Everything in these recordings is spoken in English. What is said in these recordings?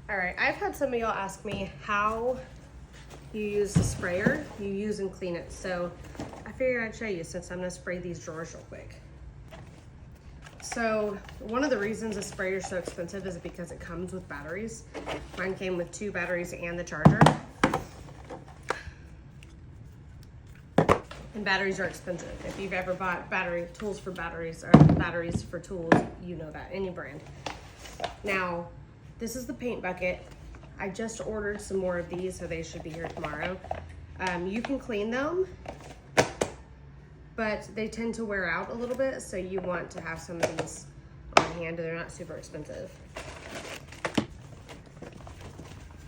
All right, I've had some of y'all ask me how you use the sprayer you use and clean it. So I figured I'd show you since I'm gonna spray these drawers real quick. So one of the reasons a sprayer is so expensive is because it comes with batteries. Mine came with 2 batteries and the charger. And batteries are expensive. If you've ever bought tools for batteries or batteries for tools, you know that, any brand. Now, this is the paint bucket. I just ordered some more of these, so they should be here tomorrow. You can clean them, but they tend to wear out a little bit, so you want to have some of these on hand. They're not super expensive.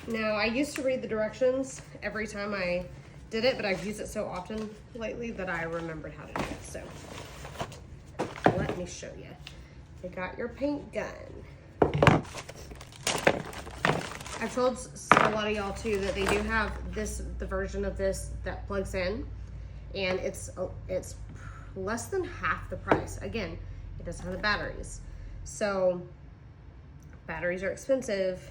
Now, I used to read the directions every time I did it, but I've used it so often lately that I remembered how to do it. So let me show you. You got your paint gun. I've told a lot of y'all too that they do have the version of this that plugs in, and it's less than half the price. Again, it doesn't have the batteries. So batteries are expensive.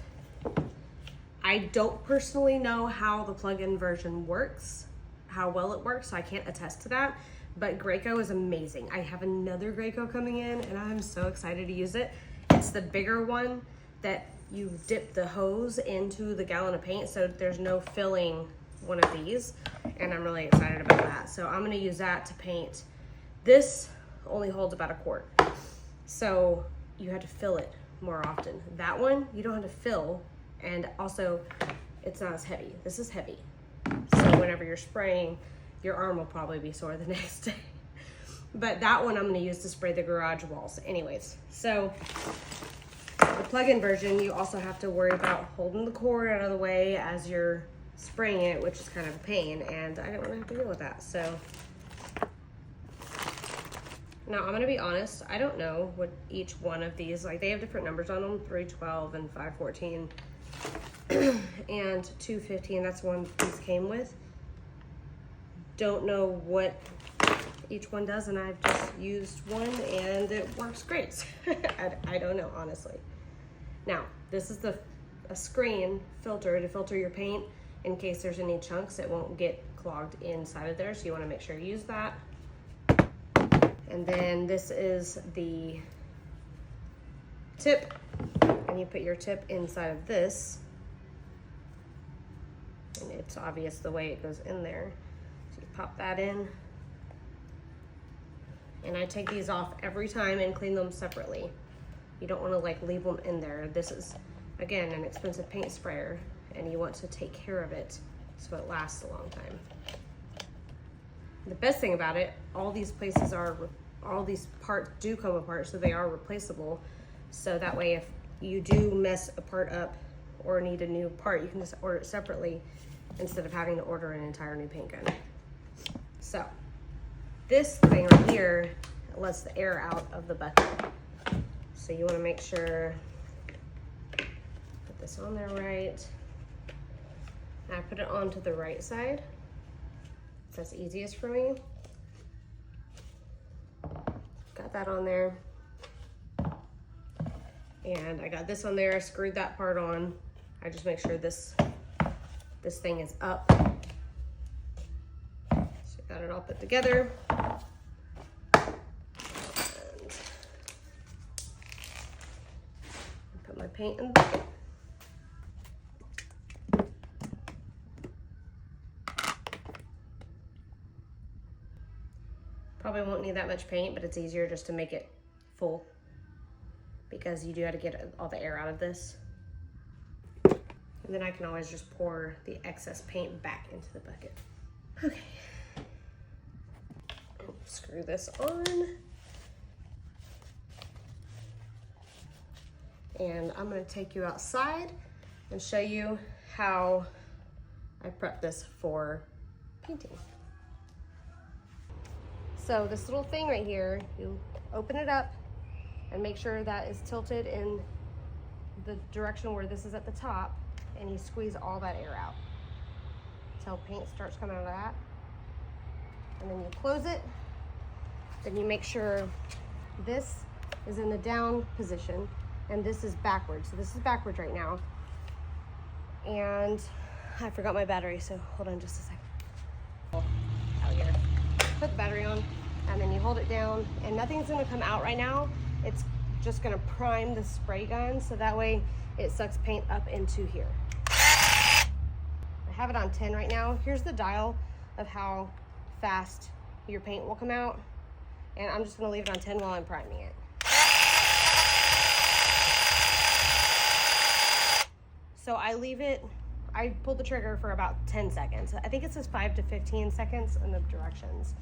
I don't personally know how the plug-in version works, how well it works, so I can't attest to that, but Graco is amazing. I have another Graco coming in, and I'm so excited to use it. It's the bigger one that you dip the hose into the gallon of paint, so there's no filling one of these, and I'm really excited about that. So I'm gonna use that to paint. This only holds about a quart, so you have to fill it more often. That one, you don't have to fill, and also it's not as heavy. This is heavy, so whenever you're spraying, your arm will probably be sore the next day. But that one I'm gonna use to spray the garage walls anyways. So the plug-in version, you also have to worry about holding the cord out of the way as you're spraying it, which is kind of a pain, and I don't want to have to deal with that. So now I'm gonna be honest, I don't know what each one of these, like they have different numbers on them, 312 and 514 and 215. That's one these came with. Don't know what each one does, and I've just used one and it works great. I don't know, honestly. Now, this is a screen filter to filter your paint in case there's any chunks. It won't get clogged inside of there, so you want to make sure you use that. And then this is the tip, and you put your tip inside of this, and it's obvious the way it goes in there. So you pop that in, and I take these off every time and clean them separately. You don't want to like leave them in there. This is, again, an expensive paint sprayer, and you want to take care of it so it lasts a long time. The best thing about it, all these parts do come apart, so they are replaceable. So that way, if you do mess a part up or need a new part, you can just order it separately instead of having to order an entire new paint gun. So this thing right here lets the air out of the bucket. So you want to make sure, put this on there right. I put it onto the right side. That's easiest for me. Got that on there. And I got this on there, I screwed that part on. I just make sure this thing is up. So got it all put together. Put my paint in the bucket. Probably won't need that much paint, but it's easier just to make it full because you do have to get all the air out of this. And then I can always just pour the excess paint back into the bucket. Okay. Screw this on. And I'm gonna take you outside and show you how I prep this for painting. So this little thing right here, you open it up and make sure that is tilted in the direction where this is at the top, and you squeeze all that air out until paint starts coming out of that. And then you close it. Then you make sure this is in the down position and this is backwards. So this is backwards right now. And I forgot my battery, so hold on just a second. Out here. Put the battery on, and then you hold it down, and nothing's gonna come out right now. It's just gonna prime the spray gun, so that way it sucks paint up into here. I have it on 10 right now. Here's the dial of how fast your paint will come out, and I'm just gonna leave it on 10 while I'm priming it. So I leave it, I pulled the trigger for about 10 seconds. I think it says 5 to 15 seconds in the directions.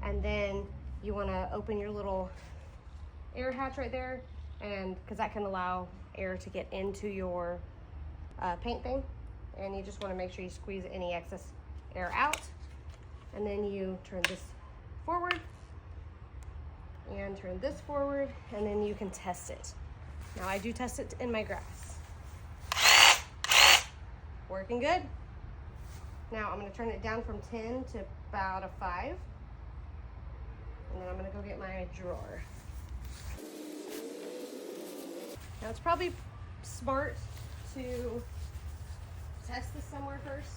And then you wanna open your little air hatch right there, and because that can allow air to get into your paint thing. And you just wanna make sure you squeeze any excess air out. And then you turn this forward and turn this forward, and then you can test it. Now I do test it in my grass. Working good. Now I'm gonna turn it down from 10 to about a 5. And then I'm gonna go get my drawer. Now it's probably smart to test this somewhere first.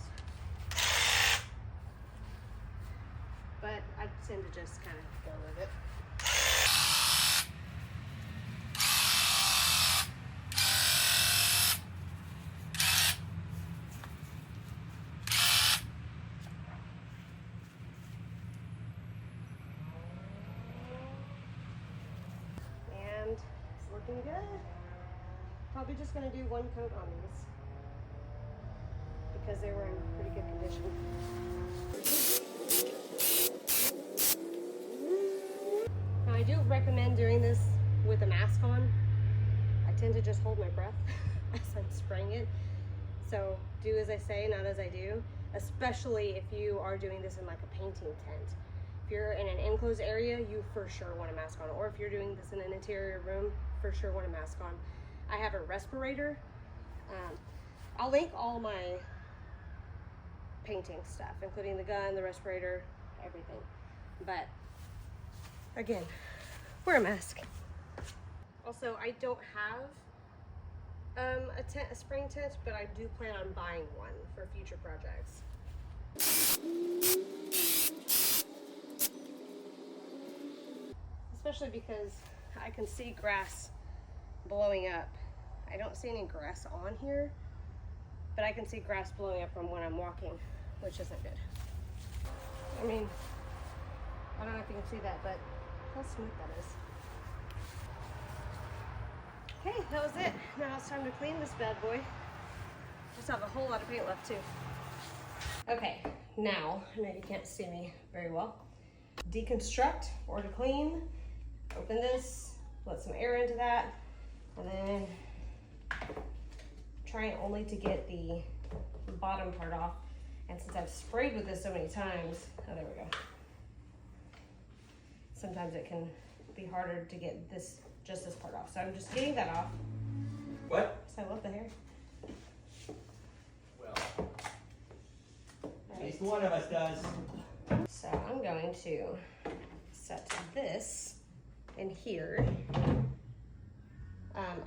But I tend to just kind of go with it. And it's looking good. Probably just gonna do one coat on these because they were in pretty good condition. Now I do recommend doing this with a mask on. I tend to just hold my breath as I'm spraying it. So do as I say, not as I do, especially if you are doing this in like a painting tent. If you're in an enclosed area, you for sure want a mask on. Or if you're doing this in an interior room, for sure want a mask on. I have a respirator. I'll link all my painting stuff, including the gun, the respirator, everything. But again, wear a mask. Also, I don't have a spring tent, but I do plan on buying one for future projects. Especially because I can see grass blowing up. I don't see any grass on here, but I can see grass blowing up from when I'm walking, which isn't good. I mean, I don't know if you can see that, but how smooth that is. Okay, that was it. Now it's time to clean this bad boy. I still have a whole lot of paint left too. Okay, now, I know you can't see me very well. Deconstruct or to clean. Open this, let some air into that, and then trying only to get the bottom part off. And since I've sprayed with this so many times, oh, there we go. Sometimes it can be harder to get this, just this part off. So I'm just getting that off. What? So I love the hair. Well, at least one of us does. So I'm going to set this in here.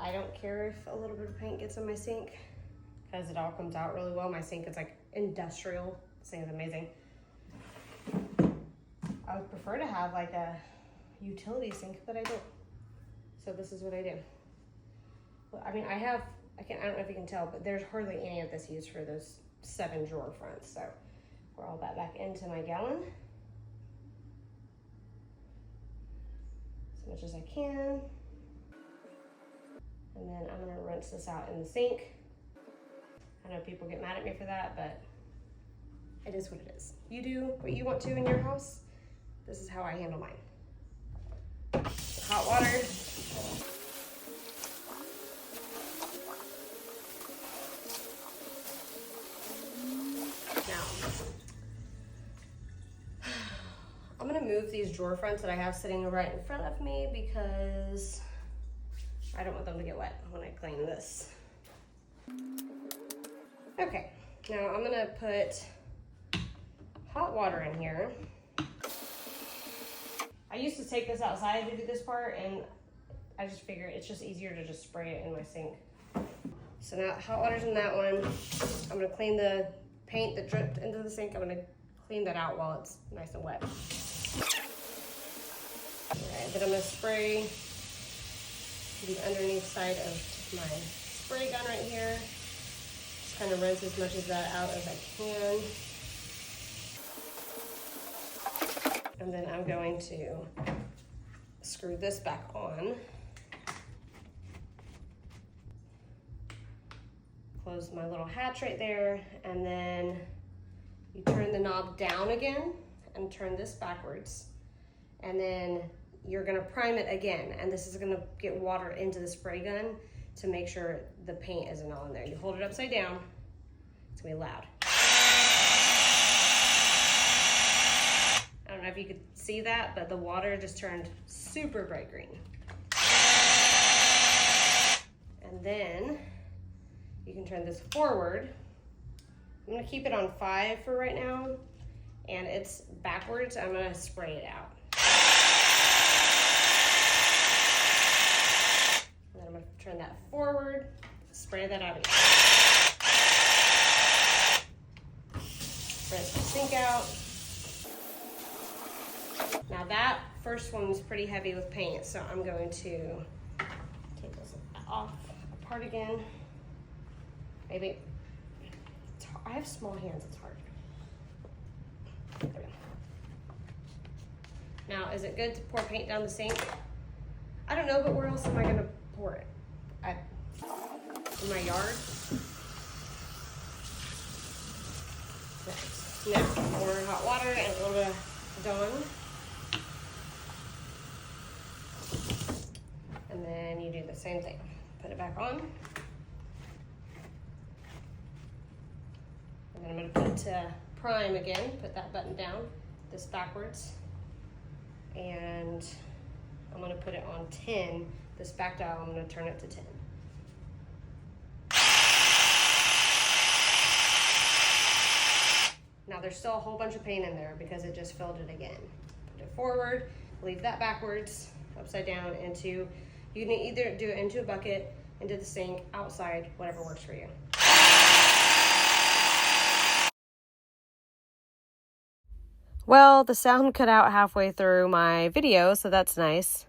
I don't care if a little bit of paint gets in my sink because it all comes out really well. My sink is like industrial. This thing is amazing. I would prefer to have like a utility sink, but I don't. So this is what I do. Well, I mean, I don't know if you can tell, but there's hardly any of this used for those 7 drawer fronts. So pour all that back into my gallon. As much as I can. And then I'm gonna rinse this out in the sink. I know people get mad at me for that, but it is what it is. You do what you want to in your house. This is how I handle mine. Hot water. Now, I'm gonna move these drawer fronts that I have sitting right in front of me because I don't want them to get wet when I clean this. Okay, now I'm gonna put hot water in here. I used to take this outside to do this part, and I just figured it's just easier to just spray it in my sink. So So now hot water's in that one. I'm gonna clean the paint that dripped into the sink. I'm gonna clean that out while it's nice and wet. Okay, then I'm gonna spray the underneath side of my spray gun right here. Just kind of rinse as much of that out as I can. And then I'm going to screw this back on. Close my little hatch right there, and then you turn the knob down again and turn this backwards. And then you're gonna prime it again, and this is gonna get water into the spray gun to make sure the paint isn't all in there. You hold it upside down, it's gonna be loud. I don't know if you could see that, but the water just turned super bright green. And then you can turn this forward. I'm gonna keep it on 5 for right now, and it's backwards. I'm gonna spray it out. And then I'm gonna turn that forward, spray that out again. Rinse the sink out. Now that first one's pretty heavy with paint, so I'm going to take this off apart again. Maybe, I have small hands, it's hard. There we go. Now, is it good to pour paint down the sink? I don't know, but where else am I gonna pour it? In my yard? Nice. Now, more hot water and a little bit of Dawn. And then you do the same thing. Put it back on. And then I'm gonna put it to prime again. Put that button down, this backwards. And I'm gonna put it on 10. This back dial, I'm gonna turn it to 10. Now there's still a whole bunch of paint in there because it just filled it again. Put it forward, leave that backwards, upside down into, you can either do it into a bucket, into the sink, outside, whatever works for you. Well, the sound cut out halfway through my video, so that's nice.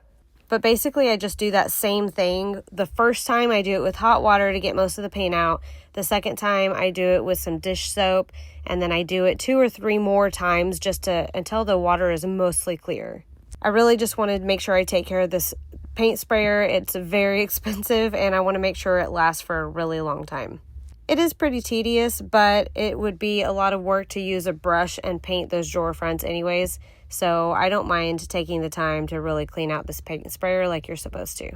But basically, I just do that same thing. The first time I do it with hot water to get most of the paint out. The second time I do it with some dish soap, and then I do it 2 or 3 more times just until the water is mostly clear. I really just wanted to make sure I take care of this paint sprayer. It's very expensive, and I want to make sure it lasts for a really long time. It is pretty tedious, but it would be a lot of work to use a brush and paint those drawer fronts anyways, so I don't mind taking the time to really clean out this paint sprayer like you're supposed to.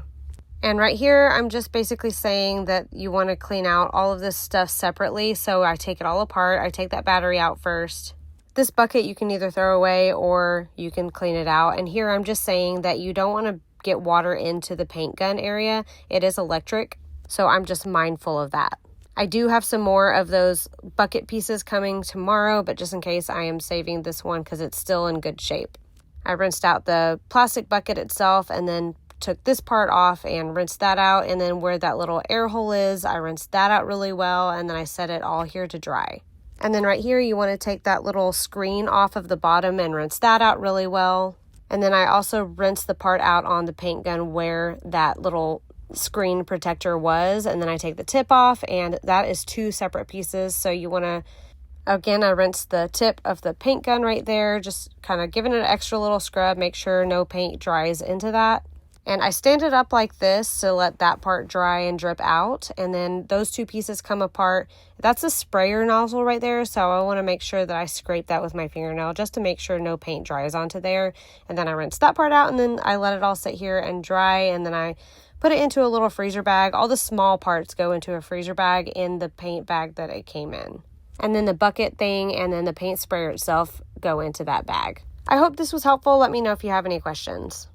And right here, I'm just basically saying that you want to clean out all of this stuff separately, so I take it all apart. I take that battery out first. This bucket you can either throw away or you can clean it out, and here I'm just saying that you don't want to get water into the paint gun area. It is electric, so I'm just mindful of that. I do have some more of those bucket pieces coming tomorrow, but just in case, I am saving this one because it's still in good shape. I rinsed out the plastic bucket itself and then took this part off and rinsed that out, and then where that little air hole is, I rinsed that out really well, and then I set it all here to dry. And then right here, you want to take that little screen off of the bottom and rinse that out really well. And then I also rinsed the part out on the paint gun where that little screen protector was, and then I take the tip off, and that is 2 separate pieces. So you want to, again, I rinsed the tip of the paint gun right there, just kind of giving it an extra little scrub, make sure no paint dries into that. And I stand it up like this to let that part dry and drip out, and then those 2 pieces come apart. That's a sprayer nozzle right there, so I want to make sure that I scrape that with my fingernail just to make sure no paint dries onto there. And then I rinse that part out, and then I let it all sit here and dry, and then I put it into a little freezer bag. All the small parts go into a freezer bag in the paint bag that it came in. And then the bucket thing and then the paint sprayer itself go into that bag. I hope this was helpful. Let me know if you have any questions.